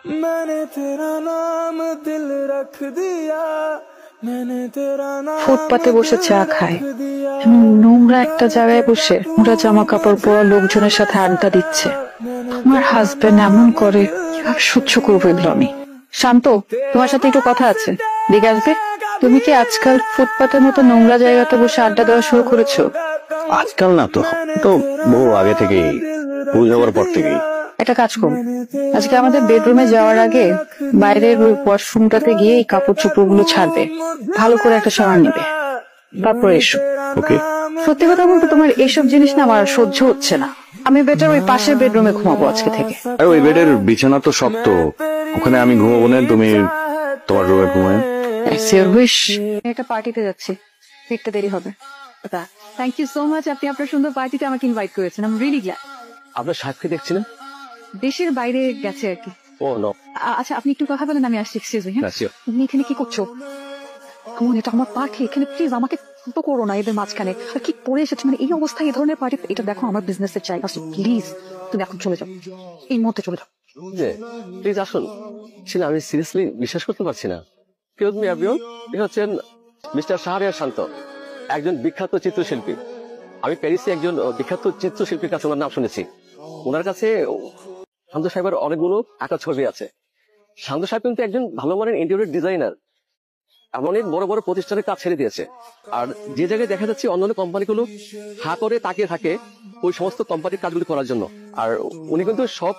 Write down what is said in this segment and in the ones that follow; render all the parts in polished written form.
मैंने तेरा नाम दिल रख दिया मैंने तेरा नाम ফুটপাতে বসে চা খায়, এমন নোংরা একটা জায়গায় বসে মোটা জামা কাপড় পরা লোকজনের সাথে আড্ডা দিচ্ছে। তোমার হাজবেন্ড এমন করে, কিভাবে সহ্য করবো এগুলো আমি? শান্ত, তোমার সাথে একটু কথা আছে, দেখে আসবে? তুমি কি আজকাল ফুটপাতের মতো নোংরা জায়গাতে বসে আড্ডা দেওয়া শুরু করেছো? আজকাল না তো, তো বহু আগে থেকেই, ভুল যাওয়ার পর থেকেই। একটা কাজ করো, আজকে আমাদের বেডরুমে যাওয়ার আগে বাইরের ওই ওয়াশরুমটাতে গিয়ে এই কাপড় চোপড় গুলো ছাড়বে, ভালো করে একটা শাওয়ার নেবে, তারপরে এসো। ওকে। সত্যি কথা বলতে তোমার এইসব জিনিস না আমার সহ্য হচ্ছে না। আমি বেটার ওই পাশের বেডরুমে ঘুমাবো আজকে থেকে। আরে ওই বেডের বিছানা তো শক্ত, ওখানে আমি ঘুমাবো না, তুমি তোমার রুমে ঘুমায়। একটা পার্টিতে যাচ্ছি, একটু দেরি হবে। থ্যাংক ইউ সো মাচ, আপনি আপনার সুন্দর পার্টিতে আমাকে ইনভাইট করেছেন। I am really glad. আপনার সাহেবকে দেখছি না? দেশের বাইরে গেছে আর কি। ও নো। আচ্ছা, আপনি একটু কথা বলেন, আমি আসছি। Excuse me. তুমি এখানে কি করছো? এটা আমার পার্টি, এখানে প্লিজ আমাকে তো করো না এদের মাঝখানে। আর কি পরে এসেছে, মানে এই অবস্থায় এই ধরনের পার্টি, এটা দেখো আমার বিজনেসের জায়গা, প্লিজ তুমি এখন চলে যাও, এই মুহূর্তে চলে যাও। প্লিজ আসুন। আমি সিরিয়াসলি বিশ্বাস করতে পারছি না। হচ্ছেন মিস্টার শাহরিয়ার শান্ত, একজন বিখ্যাত চিত্রশিল্পী। আমি প্যারিসে একজন বিখ্যাত চিত্রশিল্পীর কাছে ওনার নাম শুনেছি। ওনার কাছে শান্ত সাহেবের অনেকগুলো আঁকা ছবি আছে। শান্ত সাহেব কিন্তু একজন ভালো মানের ইন্টেরিয়র ডিজাইনার, অনেক বড় বড় প্রতিষ্ঠানের কাজ ছেড়ে দিয়েছে। আর যে জায়গায় দেখা যাচ্ছে অন্যান্য কোম্পানিগুলো হা করে তাকিয়ে থাকে ওই সমস্ত কোম্পানির কাজগুলি করার জন্য, আর উনি কিন্তু সব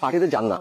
পার্টিতে যান না।